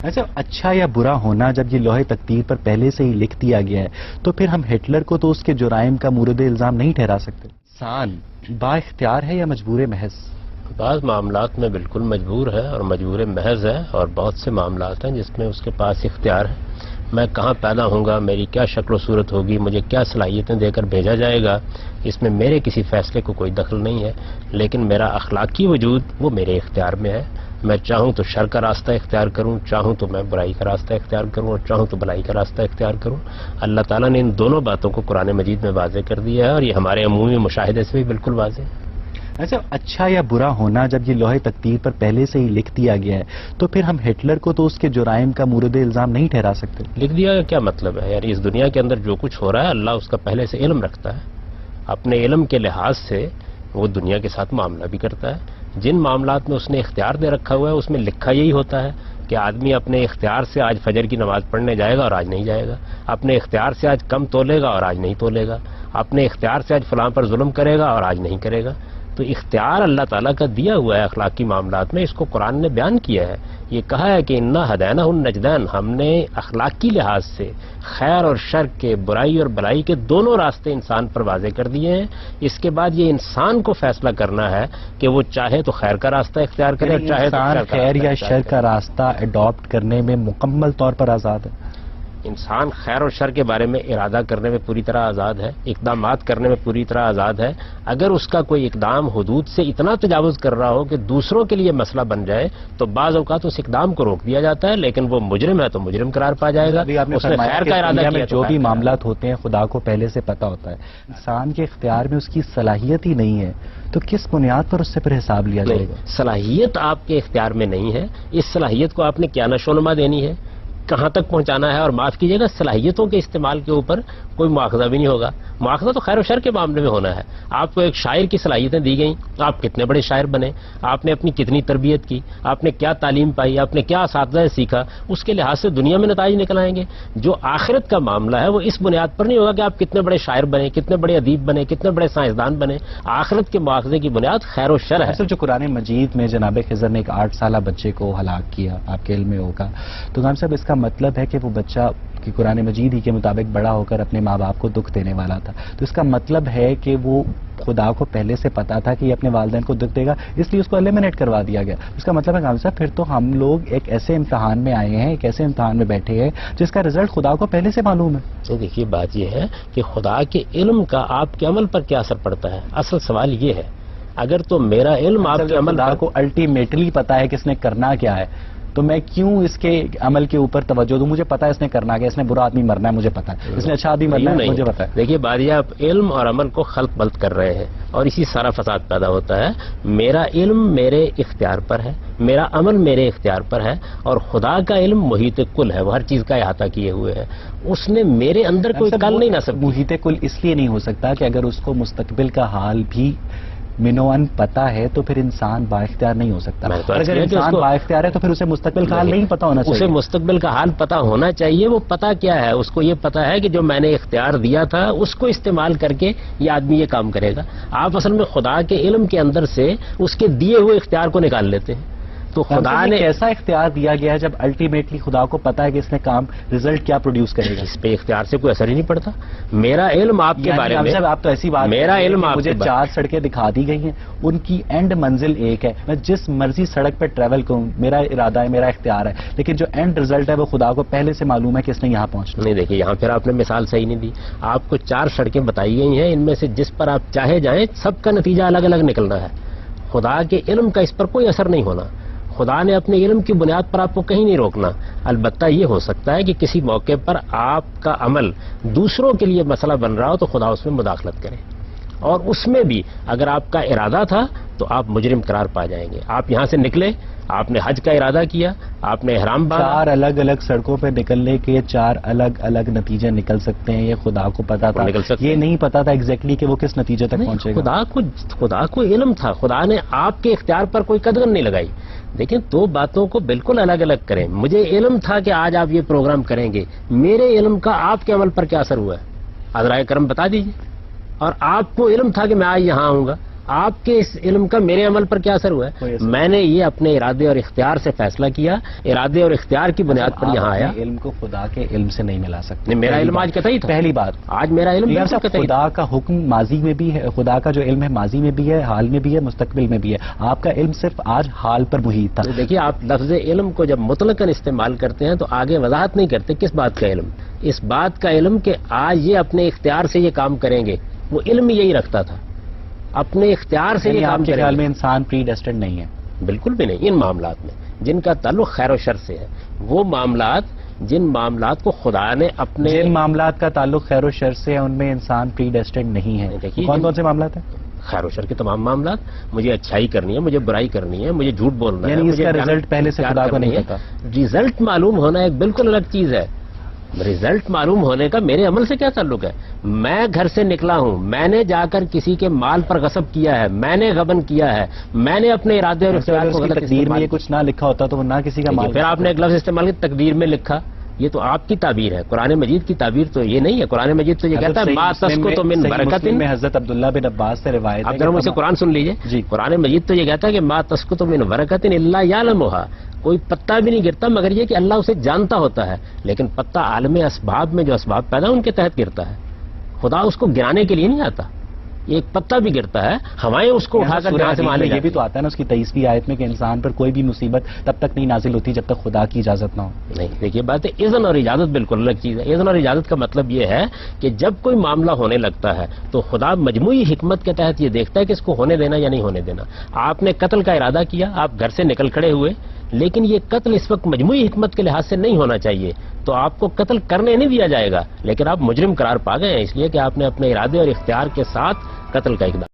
اچھا، اچھا یا برا ہونا جب یہ لوح تقدیر پر پہلے سے ہی لکھ دیا گیا ہے تو پھر ہم ہٹلر کو تو اس کے جرائم کا مورد الزام نہیں ٹھہرا سکتے. انسان با اختیار ہے یا مجبور محض؟ بعض معاملات میں بالکل مجبور ہے اور مجبور محض ہے، اور بہت سے معاملات ہیں جس میں اس کے پاس اختیار ہے. میں کہاں پیدا ہوں گا، میری کیا شکل و صورت ہوگی، مجھے کیا صلاحیتیں دے کر بھیجا جائے گا، اس میں میرے کسی فیصلے کو کوئی دخل نہیں ہے. لیکن میرا اخلاقی وجود وہ میرے اختیار میں ہے. میں چاہوں تو شر کا راستہ اختیار کروں، چاہوں تو میں برائی کا راستہ اختیار کروں، اور چاہوں تو بھلائی کا راستہ اختیار کروں. اللہ تعالیٰ نے ان دونوں باتوں کو قرآن مجید میں واضح کر دیا ہے، اور یہ ہمارے عمومی مشاہدے سے بھی بالکل واضح ہے. اچھا، اچھا یا برا ہونا جب یہ لوح تقدیر پر پہلے سے ہی لکھ دیا گیا ہے تو پھر ہم ہٹلر کو تو اس کے جرائم کا مورد الزام نہیں ٹھہرا سکتے. لکھ دیا کا کیا مطلب ہے؟ یعنی اس دنیا کے اندر جو کچھ ہو رہا ہے اللہ اس کا پہلے سے علم رکھتا ہے. اپنے علم کے لحاظ سے وہ دنیا کے ساتھ معاملہ بھی کرتا ہے. جن معاملات میں اس نے اختیار دے رکھا ہوا ہے اس میں لکھا یہی ہوتا ہے کہ آدمی اپنے اختیار سے آج فجر کی نماز پڑھنے جائے گا اور آج نہیں جائے گا، اپنے اختیار سے آج کم تولے گا اور آج نہیں تولے گا، اپنے اختیار سے آج فلاں پر ظلم کرے گا اور آج نہیں کرے گا. تو اختیار اللہ تعالیٰ کا دیا ہوا ہے اخلاقی معاملات میں. اس کو قرآن نے بیان کیا ہے. یہ کہا ہے کہ انا ہدینہ النجدین، ہم نے اخلاقی لحاظ سے خیر اور شر کے، برائی اور بلائی کے دونوں راستے انسان پر واضح کر دیے ہیں. اس کے بعد یہ انسان کو فیصلہ کرنا ہے کہ وہ چاہے تو خیر کا راستہ اختیار کرے اور چاہے تو خیر یا شر کا راستہ اڈاپٹ کرنے میں مکمل طور پر آزاد ہے. انسان خیر اور شر کے بارے میں ارادہ کرنے میں پوری طرح آزاد ہے، اقدامات کرنے میں پوری طرح آزاد ہے. اگر اس کا کوئی اقدام حدود سے اتنا تجاوز کر رہا ہو کہ دوسروں کے لیے مسئلہ بن جائے تو بعض اوقات اس اقدام کو روک دیا جاتا ہے، لیکن وہ مجرم ہے تو مجرم قرار پا جائے گا. اس نے خیر کا ارادہ کیا. جو بھی معاملات ہوتے ہیں خدا کو پہلے سے پتا ہوتا ہے. انسان کے اختیار میں اس کی صلاحیت ہی نہیں ہے تو کس بنیاد پر اس سے پھر حساب لیا جائے گا؟ صلاحیت آپ کے اختیار میں نہیں ہے. اس صلاحیت کو آپ نے کیا نشو و نما دینی ہے، کہاں تک پہنچانا ہے. اور معاف کیجیے گا، صلاحیتوں کے استعمال کے اوپر کوئی مواخذہ بھی نہیں ہوگا. مواخذہ تو خیر و شر کے معاملے میں ہونا ہے. آپ کو ایک شاعر کی صلاحیتیں دی گئیں، آپ کتنے بڑے شاعر بنے، آپ نے اپنی کتنی تربیت کی، آپ نے کیا تعلیم پائی، آپ نے کیا اساتذہ سیکھا، اس کے لحاظ سے دنیا میں نتائج نکل آئیں گے. جو آخرت کا معاملہ ہے وہ اس بنیاد پر نہیں ہوگا کہ آپ کتنے بڑے شاعر بنے، کتنے بڑے ادیب بنے، کتنے بڑے سائنسدان بنے. آخرت کے مواخذے کی بنیاد خیر و شر ہے. جو قرآن مجید میں جناب خضر نے ایک 8 سالہ بچے کو ہلاک کیا، آپ کے علم میں ہوگا، تو غام صاحب اس کا مطلب ہے کہ وہ بچہ کہ قرآن مجید ہی کے مطابق بڑا ہو کر اپنے ماں باپ کو دکھ دینے والا تھا. تو اس کا مطلب ہے کہ وہ خدا کو پہلے سے پتا تھا کہ یہ اپنے والدین کو دکھ دے گا، اس لیے اس کو ایلیمنیٹ کروا دیا گیا. اس کا مطلب ہے غام صاحب پھر تو ہم لوگ ایک ایسے امتحان میں آئے ہیں، ایک ایسے امتحان میں بیٹھے ہیں جس کا رزلٹ خدا کو پہلے سے معلوم ہے. تو دیکھیے بات یہ ہے کہ خدا کے علم کا آپ کے عمل پر کیا اثر پڑتا ہے. اصل سوال یہ ہے، اگر تو میرا علم آپ کے عمل کو الٹیمیٹلی پتا ہے کہ اس نے کرنا کیا ہے تو میں کیوں اس کے عمل کے اوپر توجہ دوں؟ مجھے پتا ہے اس نے کرنا کیا، اس نے برا آدمی مرنا ہے مجھے پتا ہے، اس نے اچھا آدمی مرنا ہے مجھے پتا ہے. دیکھیے بادیا، آپ علم اور عمل کو خلط بلط کر رہے ہیں اور اسی سارا فساد پیدا ہوتا ہے. میرا علم میرے اختیار پر ہے، میرا عمل میرے اختیار پر ہے، اور خدا کا علم محیط کل ہے، وہ ہر چیز کا احاطہ کیے ہوئے ہے. اس نے میرے اندر کوئی کل نہیں نہ سکتا. محیط کل اس لیے نہیں ہو سکتا کہ اگر اس کو مستقبل کا حال بھی منوان پتا ہے تو پھر انسان با اختیار نہیں ہو سکتا. اگر انسان با اختیار ہے تو پھر اسے مستقبل کا حال نہیں پتا ہونا چاہیے. اسے مستقبل کا حال پتا ہونا چاہیے. وہ پتا کیا ہے؟ اس کو یہ پتا ہے کہ جو میں نے اختیار دیا تھا اس کو استعمال کر کے یہ آدمی یہ کام کرے گا. آپ اصل میں خدا کے علم کے اندر سے اس کے دیے ہوئے اختیار کو نکال لیتے ہیں. تو خدا نے ایسا اختیار دیا گیا ہے جب الٹیمیٹلی خدا کو پتا ہے کہ اس نے کام رزلٹ کیا پروڈیوس کرے گا. اس پہ اختیار سے کوئی اثر ہی نہیں پڑتا. میرا علم آپ کے بارے میں، آپ تو ایسی بات، میرا علم مجھے 4 سڑکیں دکھا دی گئی ہیں، ان کی اینڈ منزل ایک ہے، میں جس مرضی سڑک پہ ٹریول کروں، میرا ارادہ ہے، میرا اختیار ہے، لیکن جو اینڈ رزلٹ ہے وہ خدا کو پہلے سے معلوم ہے کہ اس نے یہاں پہنچنا. نہیں دیکھیے یہاں پھر آپ نے مثال صحیح نہیں دی. آپ کو 4 سڑکیں بتائی گئی ہیں، ان میں سے جس پر آپ چاہے جائیں سب کا نتیجہ الگ الگ نکلنا ہے. خدا کے علم کا اس پر کوئی اثر نہیں ہونا. خدا نے اپنے علم کی بنیاد پر آپ کو کہیں نہیں روکنا. البتہ یہ ہو سکتا ہے کہ کسی موقع پر آپ کا عمل دوسروں کے لیے مسئلہ بن رہا ہو تو خدا اس میں مداخلت کرے، اور اس میں بھی اگر آپ کا ارادہ تھا تو آپ مجرم قرار پا جائیں گے. آپ یہاں سے نکلے، آپ نے حج کا ارادہ کیا، آپ نے احرام باندھا. 4 الگ الگ سڑکوں پہ نکلنے کے 4 الگ الگ نتیجے نکل سکتے ہیں. یہ خدا کو پتا تھا، یہ نہیں پتا تھا ایگزیکٹلی کہ وہ کس نتیجے تک پہنچے گا. خدا کو علم تھا. خدا نے آپ کے اختیار پر کوئی قدغن نہیں لگائی. دیکھیں 2 باتوں کو بالکل الگ الگ کریں. مجھے علم تھا کہ آج آپ یہ پروگرام کریں گے، میرے علم کا آپ کے عمل پر کیا اثر ہوا ہے؟ حضرائے کرم بتا دیجیے. اور آپ کو علم تھا کہ میں آج یہاں آؤں گا، آپ کے اس علم کا میرے عمل پر کیا اثر ہوا ہے؟ میں نے یہ اپنے ارادے اور اختیار سے فیصلہ کیا، ارادے اور اختیار کی بنیاد پر یہاں آیا۔ علم کو خدا کے علم سے نہیں ملا سکتے۔ میرا علم آج قطعی تھا، پہلی بات آج میرا علم خدا کا حکم ماضی میں بھی ہے، خدا کا جو علم ہے ماضی میں بھی ہے، حال میں بھی ہے، مستقبل میں بھی ہے۔ آپ کا علم صرف آج حال پر محیط تھا۔ دیکھیے، آپ لفظ علم کو جب مطلقاً استعمال کرتے ہیں تو آگے وضاحت نہیں کرتے کس بات کا علم، اس بات کا علم کہ آج یہ اپنے اختیار سے یہ کام کریں گے، وہ علم یہی رکھتا تھا، اپنے اختیار سے یہ کام کے کریں خیال گے۔ میں انسان پری ڈیسٹنڈ نہیں ہے؟ بالکل بھی نہیں۔ ان معاملات میں جن کا تعلق خیر و شر سے ہے، وہ معاملات جن معاملات کو خدا نے اپنے جن معاملات کا تعلق خیر و شر سے ہے ان میں انسان پری ڈیسٹنڈ نہیں ہے۔ دیکھیے، کون کون سے معاملات ہیں؟ خیر و شر کے تمام معاملات، مجھے اچھائی کرنی ہے، مجھے برائی کرنی ہے، مجھے جھوٹ بولنا ہے، یعنی اس مجھے کا رزلٹ پہلے سے خدا کو نہیں پتا؟ رزلٹ معلوم ہونا ایک بالکل الگ چیز ہے۔ رزلٹ معلوم ہونے کا میرے عمل سے کیا تعلق ہے؟ میں گھر سے نکلا ہوں، میں نے جا کر کسی کے مال پر غصب کیا ہے، میں نے غبن کیا ہے، میں نے اپنے ارادے اور اختیار کو غلط تقدیر میں یہ کچھ نہ لکھا ہوتا تو وہ نہ کسی کا مال۔ پھر آپ نے ایک لفظ استعمال کیا تقدیر میں لکھا، یہ تو آپ کی تعبیر ہے، قرآن مجید کی تعبیر تو یہ نہیں ہے۔ قرآن مجید تو یہ کہتا ہے ما تسقط من برکت میں حضرت عبداللہ بن عباس سے روایت ہے۔ آپ ذرا مجھ سے قرآن سن لیجئے جی۔ قرآن مجید تو یہ کہتا ہے کہ ما تسقط من برکت الا یعلمها، کوئی پتا بھی نہیں گرتا مگر یہ کہ اللہ اسے جانتا ہوتا ہے، لیکن پتا عالم اسباب میں جو اسباب پیدا ان کے تحت گرتا ہے، خدا اس کو گرانے کے لیے نہیں آتا۔ ایک پتا بھی گرتا ہے، ہوائیں اس کو اٹھا کر جہاں سے مان لے یہ بھی تو آتا ہے نا اس کی 23ویں آیت میں کہ انسان پر کوئی بھی مصیبت تب تک نہیں نازل ہوتی جب تک خدا کی اجازت نہ ہو۔ نہیں، دیکھیے بات ہے، اذن اور اجازت بالکل الگ چیز ہے۔ اذن اور اجازت کا مطلب یہ ہے کہ جب کوئی معاملہ ہونے لگتا ہے تو خدا مجموعی حکمت کے تحت یہ دیکھتا ہے کہ اس کو ہونے دینا یا نہیں ہونے دینا۔ آپ نے قتل کا ارادہ کیا، آپ گھر سے نکل کھڑے ہوئے، لیکن یہ قتل اس وقت مجموعی حکمت کے لحاظ سے نہیں ہونا چاہیے، تو آپ کو قتل کرنے نہیں دیا جائے گا، لیکن آپ مجرم قرار پا گئے ہیں اس لیے کہ آپ نے اپنے ارادے اور اختیار کے ساتھ قتل کا اقدام